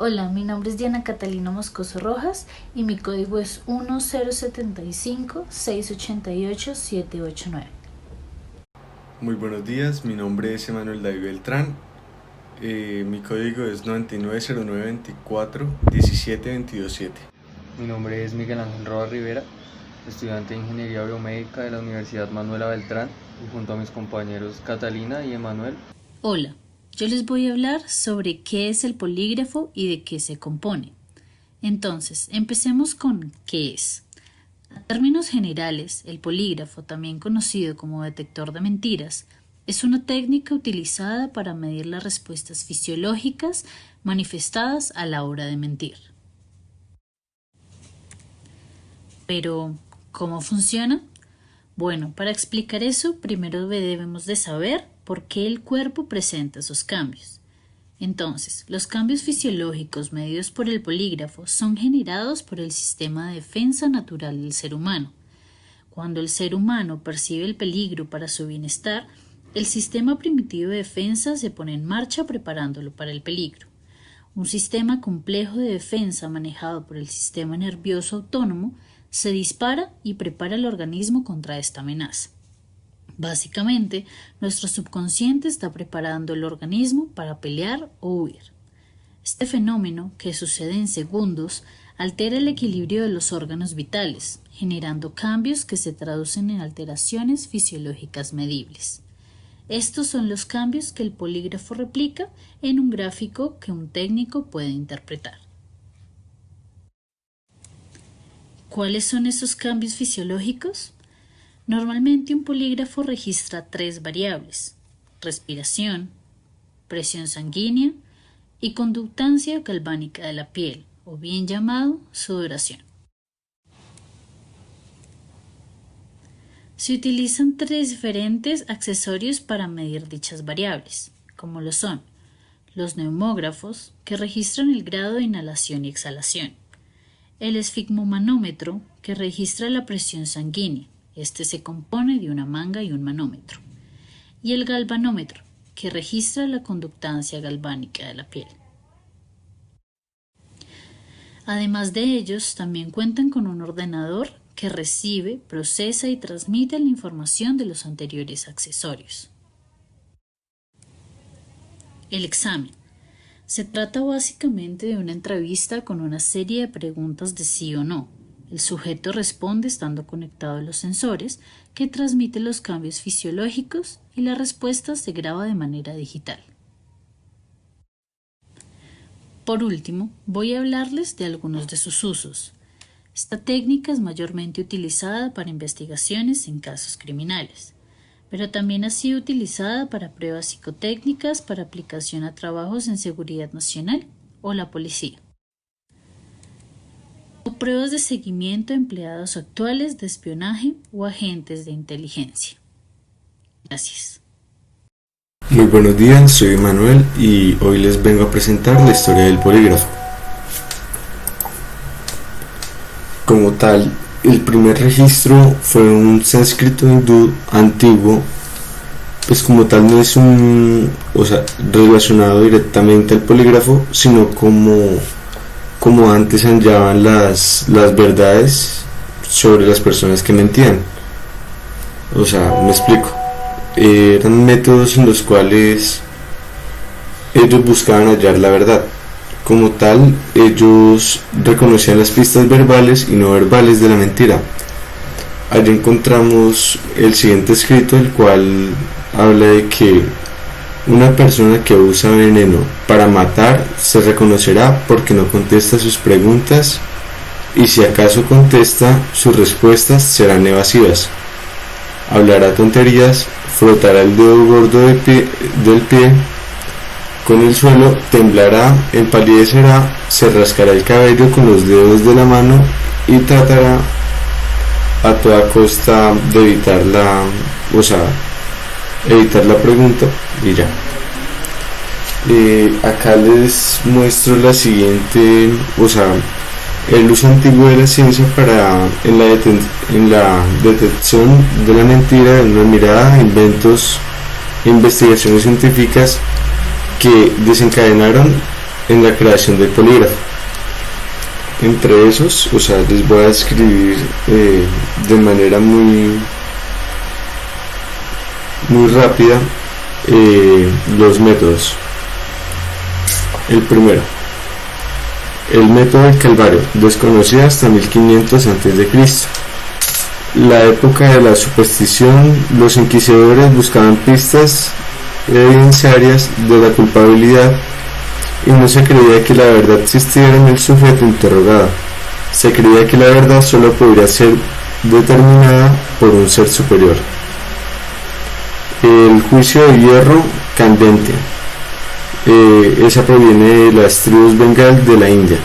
Hola, mi nombre es Diana Catalina Moscoso Rojas y mi código es 1075-688-789. Muy buenos días, mi nombre es Emanuel David Beltrán, mi código es 990924-17227. Mi nombre es Miguel Ángel Roa Rivera, estudiante de Ingeniería Biomédica de la Universidad Manuela Beltrán, y junto a mis compañeros Catalina y Emanuel. Hola, yo les voy a hablar sobre qué es el polígrafo y de qué se compone. Entonces, empecemos con ¿qué es? En términos generales, el polígrafo, también conocido como detector de mentiras, es una técnica utilizada para medir las respuestas fisiológicas manifestadas a la hora de mentir. Pero, ¿cómo funciona? Bueno, para explicar eso, primero debemos de saber por qué el cuerpo presenta esos cambios. Entonces, los cambios fisiológicos medidos por el polígrafo son generados por el sistema de defensa natural del ser humano. Cuando el ser humano percibe el peligro para su bienestar, el sistema primitivo de defensa se pone en marcha preparándolo para el peligro. Un sistema complejo de defensa manejado por el sistema nervioso autónomo se dispara y prepara el organismo contra esta amenaza. Básicamente, nuestro subconsciente está preparando el organismo para pelear o huir. Este fenómeno, que sucede en segundos, altera el equilibrio de los órganos vitales, generando cambios que se traducen en alteraciones fisiológicas medibles. Estos son los cambios que el polígrafo replica en un gráfico que un técnico puede interpretar. ¿Cuáles son esos cambios fisiológicos? Normalmente un polígrafo registra 3 variables: respiración, presión sanguínea y conductancia galvánica de la piel, o bien llamado sudoración. Se utilizan 3 diferentes accesorios para medir dichas variables, como lo son los neumógrafos, que registran el grado de inhalación y exhalación; el esfigmomanómetro, que registra la presión sanguínea, este se compone de una manga y un manómetro; y el galvanómetro, que registra la conductancia galvánica de la piel. Además de ellos, también cuentan con un ordenador que recibe, procesa y transmite la información de los anteriores accesorios. El examen. Se trata básicamente de una entrevista con una serie de preguntas de sí o no. El sujeto responde estando conectado a los sensores que transmiten los cambios fisiológicos y la respuesta se graba de manera digital. Por último, voy a hablarles de algunos de sus usos. Esta técnica es mayormente utilizada para investigaciones en casos criminales, pero también ha sido utilizada para pruebas psicotécnicas, para aplicación a trabajos en seguridad nacional o la policía, o pruebas de seguimiento a empleados actuales de espionaje o agentes de inteligencia. Gracias. Muy buenos días, soy Manuel y hoy les vengo a presentar la historia del polígrafo. Como tal, el primer registro fue un sánscrito hindú antiguo, pues como tal no es relacionado directamente al polígrafo, sino como antes hallaban las verdades sobre las personas que mentían. Me explico. Eran métodos en los cuales ellos buscaban hallar la verdad. Como tal, ellos reconocían las pistas verbales y no verbales de la mentira. Allí encontramos el siguiente escrito, el cual habla de que una persona que usa veneno para matar se reconocerá porque no contesta sus preguntas, y si acaso contesta, sus respuestas serán evasivas. Hablará tonterías, frotará el dedo gordo del pie con el suelo, temblará, empalidecerá, se rascará el cabello con los dedos de la mano y tratará a toda costa de evitar la pregunta y ya. Acá les muestro la siguiente, el uso antiguo de la ciencia en la detección de la mentira, en una mirada, inventos e investigaciones científicas que desencadenaron en la creación del polígrafo. Entre esos, o sea, les voy a describir de manera muy rápida los métodos. El primero, el método del Calvario, desconocido hasta 1500 a.C. La época de la superstición, los inquisidores buscaban pistas evidenciarias de la culpabilidad y no se creía que la verdad existiera en el sujeto interrogado. Se creía que la verdad solo podría ser determinada por un ser superior. El juicio de hierro candente, esa proviene de las tribus bengal de la India.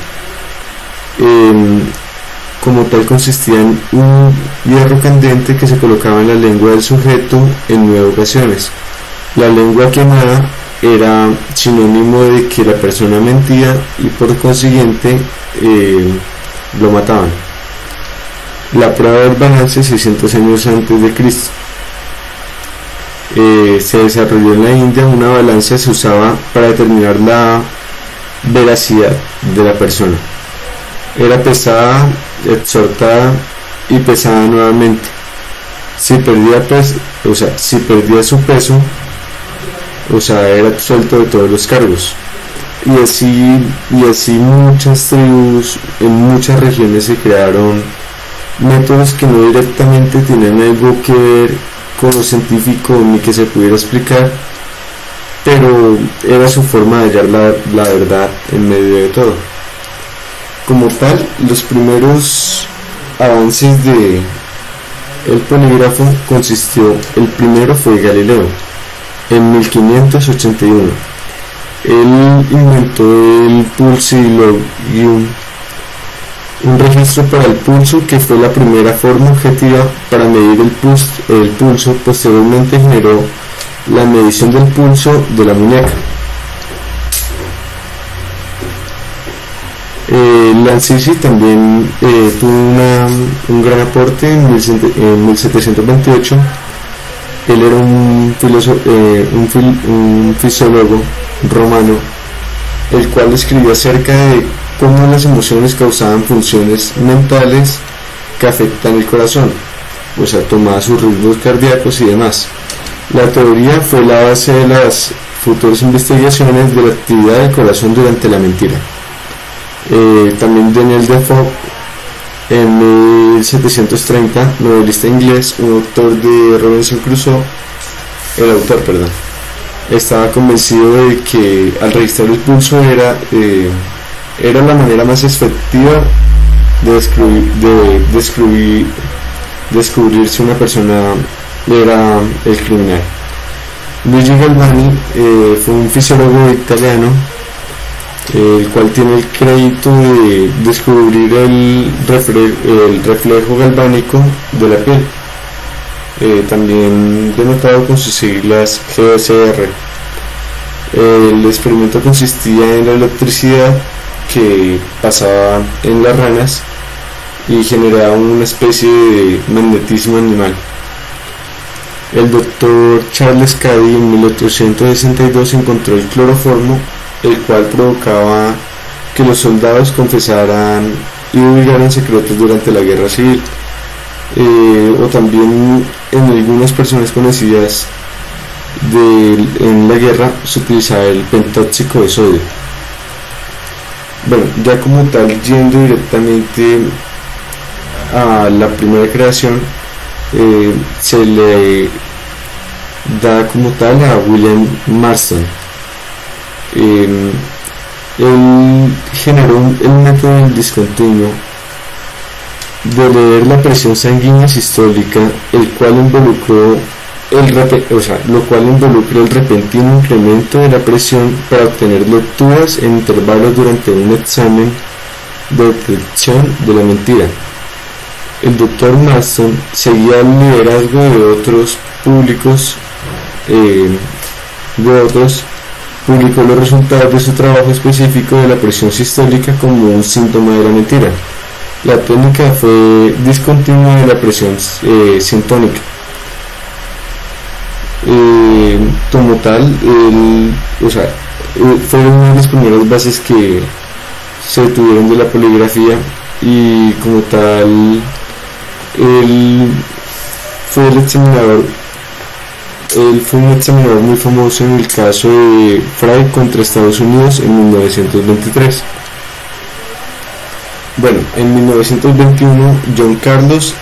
Como tal, consistía en un hierro candente que se colocaba en la lengua del sujeto en 9 ocasiones. La lengua quemada era sinónimo de que la persona mentía y por consiguiente lo mataban. La prueba del balance, 600 años antes de Cristo. Se desarrolló en la India. Una balanza se usaba para determinar la veracidad de la persona. Era pesada, exhortada y pesada nuevamente. Si perdía su peso, era absuelto de todos los cargos. Y así muchas tribus en muchas regiones se crearon métodos que no directamente tienen algo que ver con lo científico ni que se pudiera explicar, pero era su forma de hallar la verdad en medio de todo. Como tal, los primeros avances de el polígrafo el primero fue Galileo, en 1581. Él inventó el pulsilogium, un registro para el pulso que fue la primera forma objetiva para medir el pulso. Posteriormente generó la medición del pulso de la muñeca. Lanzisi también tuvo un gran aporte en 1728. Él era un fisiólogo romano, el cual escribió acerca de cómo las emociones causaban funciones mentales que afectan el corazón, tomaba sus ritmos cardíacos y demás. La teoría fue la base de las futuras investigaciones de la actividad del corazón durante la mentira. También Daniel Defoe, en 1730, novelista inglés, el autor, estaba convencido de que al registrar el pulso era la manera más efectiva de descubrir si una persona era el criminal. Luigi Galvani fue un fisiólogo italiano, el cual tiene el crédito de descubrir el reflejo galvánico de la piel, también denotado con sus siglas GSR. El experimento consistía en la electricidad que pasaba en las ranas y generaba una especie de magnetismo animal. El doctor Charles Cady en 1862 encontró el cloroformo, el cual provocaba que los soldados confesaran y divulgaran secretos durante la guerra civil, o también en algunas personas conocidas en la guerra se utilizaba el pentóxico de sodio. Bueno, ya como tal, yendo directamente a la primera creación, se le da como tal a William Marston. Él generó el método del discontinuo de leer la presión sanguínea sistólica, lo cual involucra el repentino incremento de la presión para obtener lecturas en intervalos durante un examen de detección de la mentira. El Dr. Marston seguía el liderazgo de otros publicó los resultados de su trabajo específico de la presión sistólica como un síntoma de la mentira. La técnica fue discontinua de la presión sintónica. Como tal, fueron una de las primeras bases que se tuvieron de la poligrafía, y como tal él fue el examinador. Él fue un examinador muy famoso en el caso de Frey contra Estados Unidos en 1923. Bueno, en 1921 John Carlos,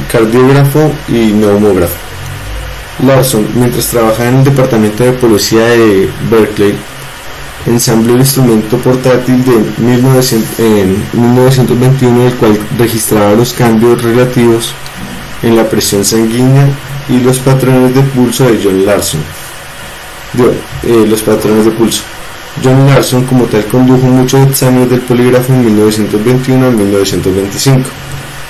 cardiógrafo y neumógrafo. Larson, mientras trabajaba en el departamento de policía de Berkeley, ensambló el instrumento portátil en 1921, el cual registraba los cambios relativos en la presión sanguínea y los patrones de pulso de John Larson. John Larson como tal condujo muchos exámenes del polígrafo en 1921 a 1925.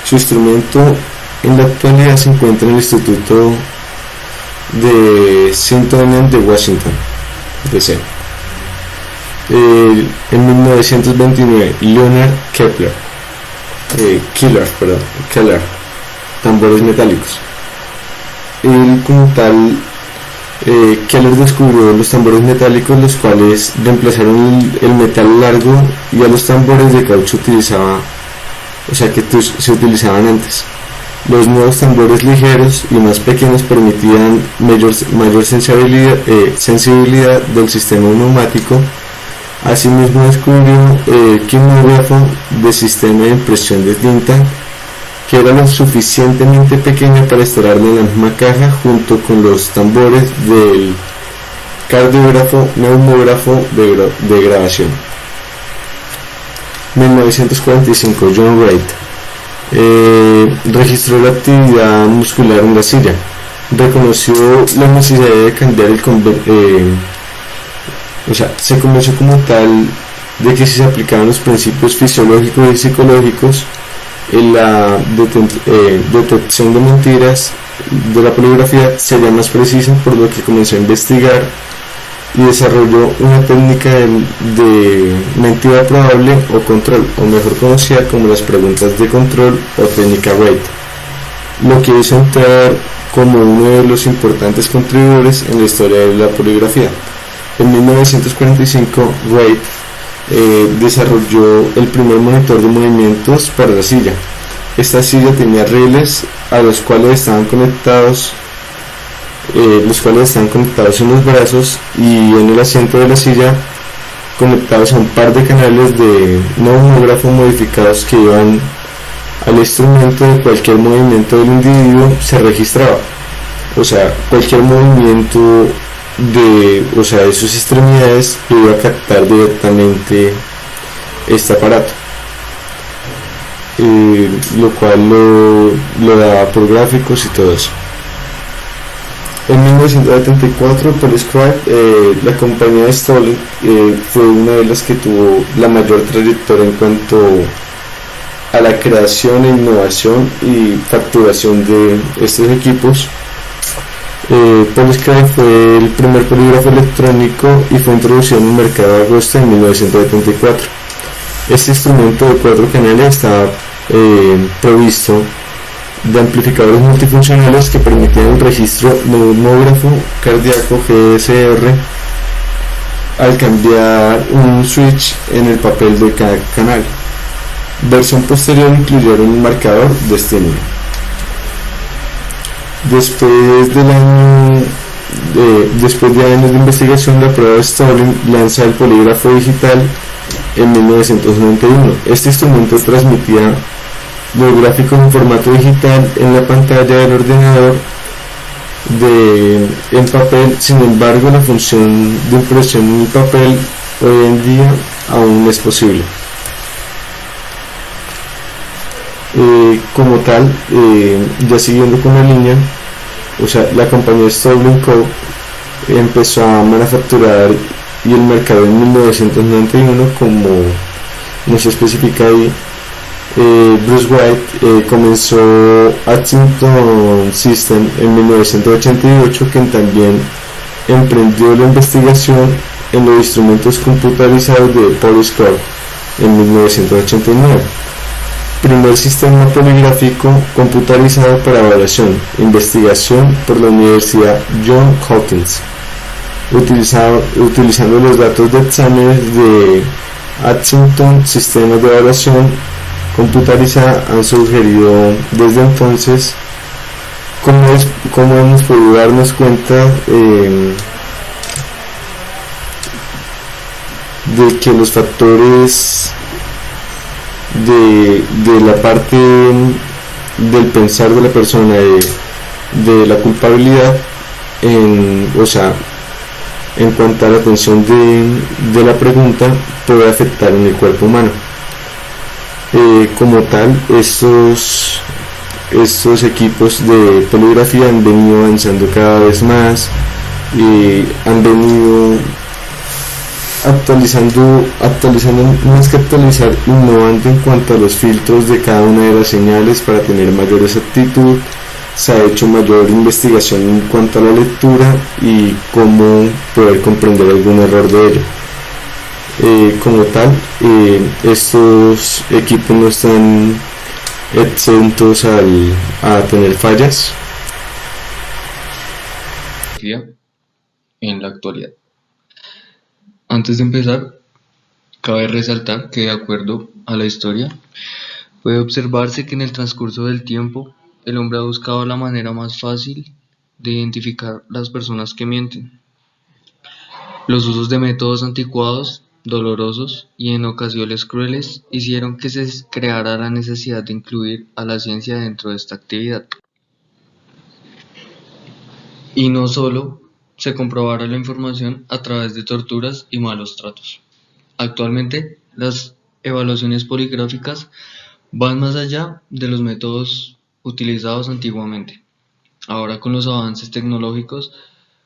Su instrumento en la actualidad se encuentra en el Instituto de Smithsonian de Washington, D.C. En 1929 Leonard Keeler, tambores metálicos. Él como tal, Keeler descubrió los tambores metálicos, los cuales reemplazaron el metal largo y a los tambores de caucho que se utilizaban antes. Los nuevos tambores ligeros y más pequeños permitían mayor sensibilidad del sistema neumático. Asimismo descubrió el quimógrafo de sistema de impresión de tinta, que era lo suficientemente pequeño para instalarlo en la misma caja junto con los tambores del cardiógrafo neumógrafo de grabación. 1945 John Wright registró la actividad muscular en la silla. Reconoció la necesidad de cambiar se convenció como tal de que si se aplicaban los principios fisiológicos y psicológicos en la detección de mentiras de la poligrafía sería más precisa, por lo que comenzó a investigar y desarrolló una técnica de mentira probable o control, o mejor conocida como las preguntas de control o técnica Wright, lo que hizo entrar como uno de los importantes contribuidores en la historia de la poligrafía. En 1945 Wright desarrolló el primer monitor de movimientos para la silla. Esta silla tenía rieles a los cuales estaban conectados en los brazos y en el asiento de la silla, conectados a un par de canales de neumógrafo modificados que iban al instrumento. De cualquier movimiento del individuo se registraba, cualquier movimiento de sus extremidades lo iba a captar directamente este aparato, lo cual lo daba por gráficos y todo eso. En 1974 Polyscribe, la compañía de Stirling, fue una de las que tuvo la mayor trayectoria en cuanto a la creación, innovación y facturación de estos equipos. Polyscribe fue el primer polígrafo electrónico y fue introducido en el mercado de agosto de 1974. Este instrumento de 4 canales estaba provisto de amplificadores multifuncionales que permitían el registro neumógrafo cardíaco GSR al cambiar un switch en el papel de cada canal. Versión posterior incluyeron un marcador de estímulo. Después de años de investigación, la prueba de Stirling lanza el polígrafo digital en 1991. Este instrumento transmitía los gráficos en formato digital en la pantalla del ordenador en papel. Sin embargo, la función de impresión en el papel hoy en día aún no es posible. Como tal, ya siguiendo con la línea, la compañía Stirling Co. empezó a manufacturar y el mercado en 1991, como no se especifica ahí. Bruce White comenzó Huntington System en 1988, que también emprendió la investigación en los instrumentos computarizados de Polyscribe en 1989. Primer sistema poligráfico computarizado para evaluación, investigación por la Universidad Johns Hopkins. utilizando los datos de exámenes de Huntington. Sistemas de evaluación computarizada han sugerido desde entonces. Como hemos podido darnos cuenta de que los factores de la parte del pensar de la persona, de la culpabilidad, o sea, en cuanto a la atención de la pregunta, puede afectar en el cuerpo humano. Como tal, estos equipos de poligrafía han venido avanzando cada vez más y han venido actualizando, más que actualizar, innovando en cuanto a los filtros de cada una de las señales para tener mayor exactitud. Se ha hecho mayor investigación en cuanto a la lectura y cómo poder comprender algún error de ello. Como tal, estos equipos no están exentos a tener fallas. En la actualidad. Antes de empezar, cabe resaltar que de acuerdo a la historia, puede observarse que en el transcurso del tiempo, el hombre ha buscado la manera más fácil de identificar las personas que mienten. Los usos de métodos anticuados, dolorosos y en ocasiones crueles hicieron que se creara la necesidad de incluir a la ciencia dentro de esta actividad. Y no solo se comprobara la información a través de torturas y malos tratos. Actualmente, las evaluaciones poligráficas van más allá de los métodos utilizados antiguamente. Ahora, con los avances tecnológicos,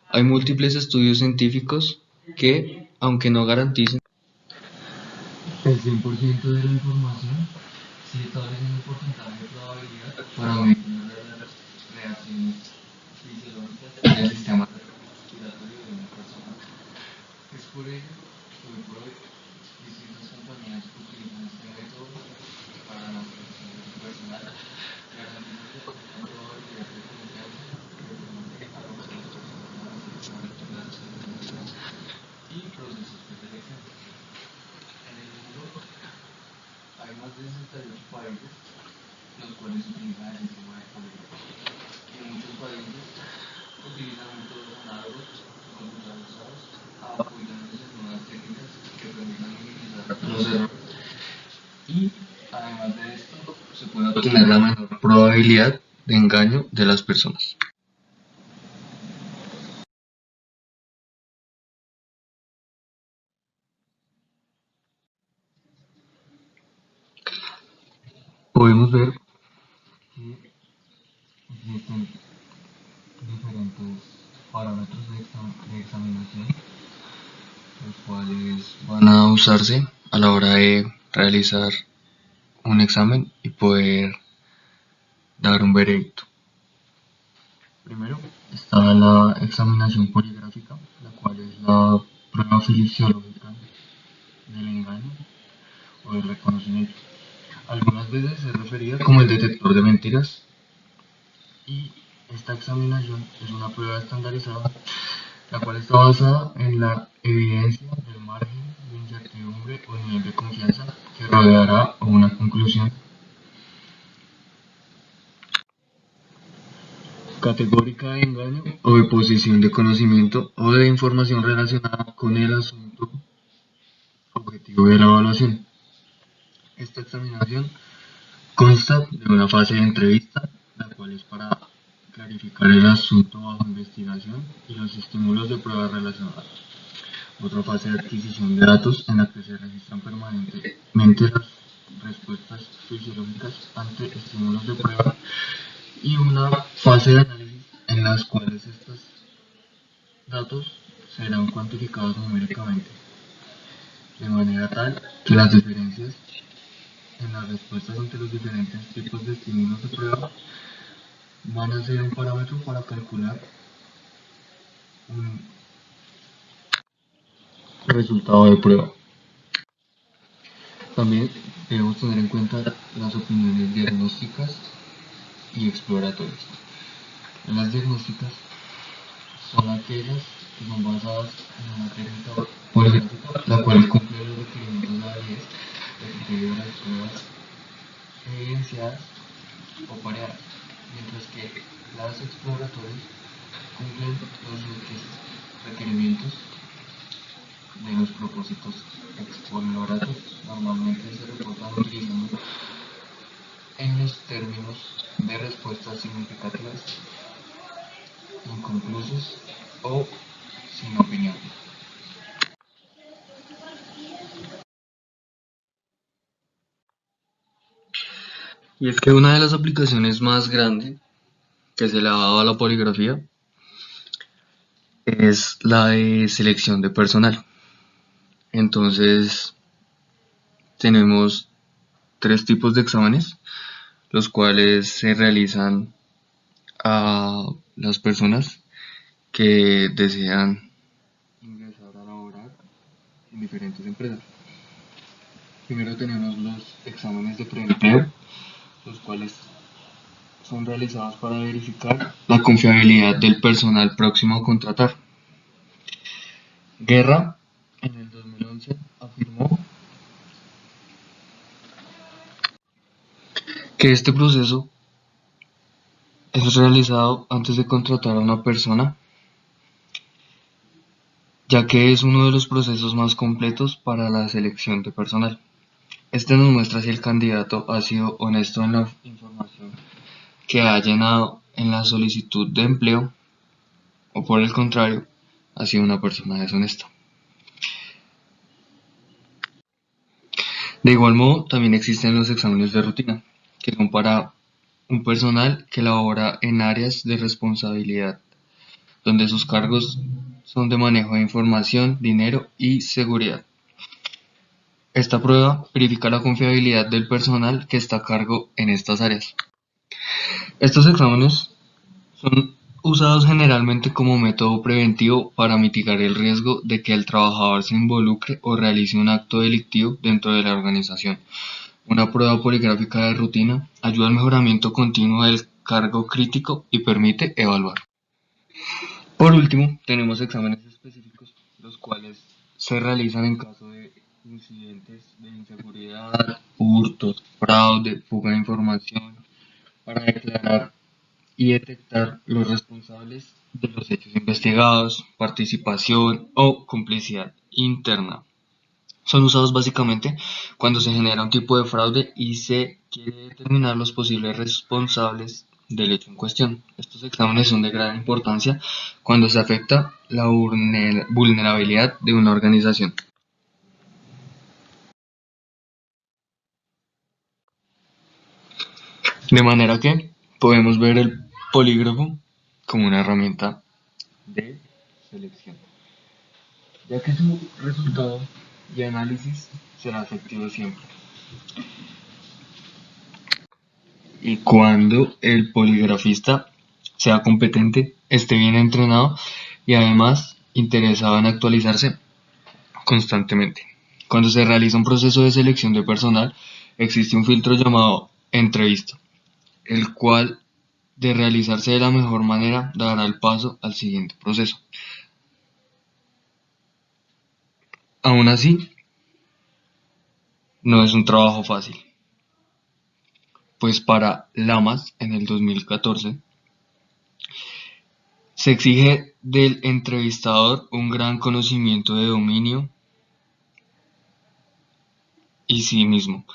hay múltiples estudios científicos que, aunque no garanticen el 100% de la información, sí establecen un porcentaje de probabilidad para medir las reacciones fisiológicas del sistema respiratorio de una persona. Es por ello que hoy por hoy distintas compañías utilizan este método para la protección de su personal, garantizando una probabilidad de confianza que permite a los personas y procesos de selección. En el mundo hay más de 68 países los cuales utilizan el sistema de poligrafía. En muchos países utilizan métodos análogos computarizados apoyándose en nuevas técnicas que permitan minimizar los errores y además de esto se puede obtener la menor probabilidad de engaño de las personas. Podemos ver que existen diferentes parámetros de examinación, los cuales van a usarse a la hora de realizar un examen y poder dar un veredicto. Primero está la examinación poligráfica, la cual es la prueba fisiológica del engaño o del reconocimiento. Algunas veces se refería como el detector de mentiras y esta examinación es una prueba estandarizada, la cual está basada en la evidencia del margen de incertidumbre o nivel de confianza que rodeará una conclusión categórica de engaño o de posición de conocimiento o de información relacionada con el asunto objetivo de la evaluación. Esta examinación consta de una fase de entrevista, la cual es para clarificar el asunto bajo investigación y los estímulos de prueba relacionados. Otra fase de adquisición de datos en la que se registran permanentemente las respuestas fisiológicas ante estímulos de prueba y una fase de análisis en las cuales estos datos serán cuantificados numéricamente, de manera tal que las diferencias en las respuestas ante los diferentes tipos de estímulos de prueba van a ser un parámetro para calcular un resultado de prueba. También debemos tener en cuenta las opiniones diagnósticas y exploratorias. Las diagnósticas son aquellas que son basadas en una técnica poligráfica, la cual cumple los requerimientos de validez de criterio de las pruebas evidenciadas o pareadas, mientras que las exploratorias cumplen los requerimientos de los propósitos exploratorios. Normalmente se reportan utilizando en los términos de respuestas significativas, inconclusos o sin opinión. Y es que una de las aplicaciones más grandes que se le ha dado a la poligrafía es la de selección de personal. Entonces, tenemos tres tipos de exámenes, los cuales se realizan a las personas que desean ingresar a laborar en diferentes empresas. Primero tenemos los exámenes de preempleo, los cuales son realizados para verificar la confiabilidad del personal próximo a contratar. Guerra, en el 2011, afirmó que este proceso es realizado antes de contratar a una persona, ya que es uno de los procesos más completos para la selección de personal. Este nos muestra si el candidato ha sido honesto en la información que ha llenado en la solicitud de empleo o, por el contrario, ha sido una persona deshonesta. De igual modo, también existen los exámenes de rutina, que son para un personal que labora en áreas de responsabilidad, donde sus cargos son de manejo de información, dinero y seguridad. Esta prueba verifica la confiabilidad del personal que está a cargo en estas áreas. Estos exámenes son usados generalmente como método preventivo para mitigar el riesgo de que el trabajador se involucre o realice un acto delictivo dentro de la organización. Una prueba poligráfica de rutina ayuda al mejoramiento continuo del cargo crítico y permite evaluar. Por último, tenemos exámenes específicos, los cuales se realizan en caso de incidentes de inseguridad, hurtos, fraude, fuga de información, para declarar y detectar los responsables de los hechos investigados, participación o complicidad interna. Son usados básicamente cuando se genera un tipo de fraude y se quiere determinar los posibles responsables del hecho en cuestión. Estos exámenes son de gran importancia cuando se afecta la vulnerabilidad de una organización. De manera que podemos ver el polígrafo como una herramienta de selección, ya que su resultado y análisis será efectivo siempre. Y cuando el poligrafista sea competente, esté bien entrenado y además interesado en actualizarse constantemente. Cuando se realiza un proceso de selección de personal, existe un filtro llamado entrevista, el cual, de realizarse de la mejor manera, dará el paso al siguiente proceso. Aún así, no es un trabajo fácil, pues para Lamas en el 2014 se exige del entrevistador un gran conocimiento de dominio y sí mismo,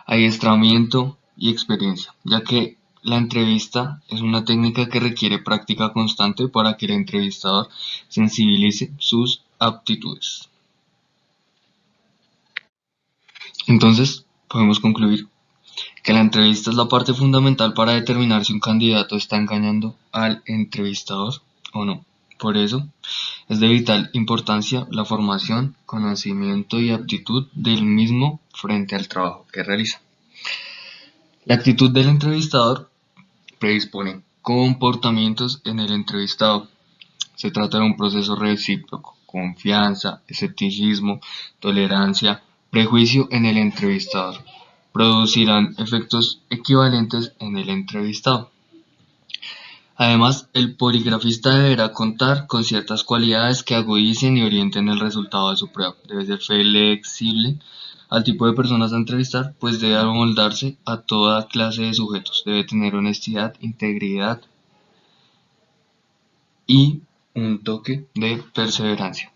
adiestramiento y experiencia, ya que la entrevista es una técnica que requiere práctica constante para que el entrevistador sensibilice sus aptitudes. Entonces, podemos concluir que la entrevista es la parte fundamental para determinar si un candidato está engañando al entrevistador o no. Por eso, es de vital importancia la formación, conocimiento y aptitud del mismo frente al trabajo que realiza. La actitud del entrevistador predispone comportamientos en el entrevistado. Se trata de un proceso recíproco: confianza, escepticismo, tolerancia, prejuicio en el entrevistador. Producirán efectos equivalentes en el entrevistado. Además, el poligrafista deberá contar con ciertas cualidades que agudicen y orienten el resultado de su prueba. Debe ser flexible al tipo de personas a entrevistar, pues debe amoldarse a toda clase de sujetos. Debe tener honestidad, integridad y un toque de perseverancia.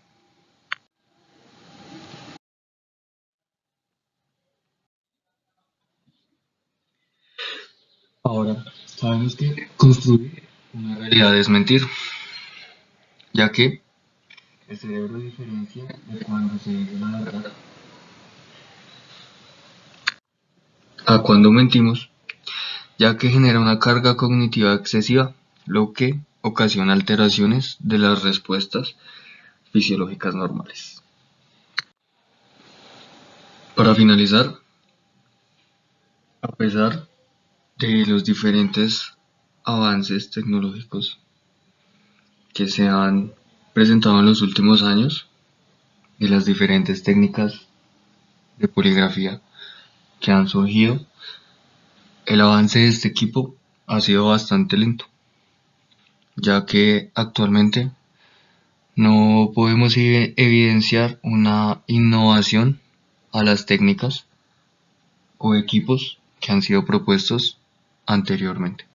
Ahora, sabemos que construir una realidad es mentir, ya que el cerebro diferencia de cuando se dice la verdad a cuando mentimos, ya que genera una carga cognitiva excesiva, lo que ocasiona alteraciones de las respuestas fisiológicas normales. Para finalizar, a pesar de los diferentes avances tecnológicos que se han presentado en los últimos años y las diferentes técnicas de poligrafía que han surgido, el avance de este equipo ha sido bastante lento, ya que actualmente no podemos evidenciar una innovación a las técnicas o equipos que han sido propuestos anteriormente.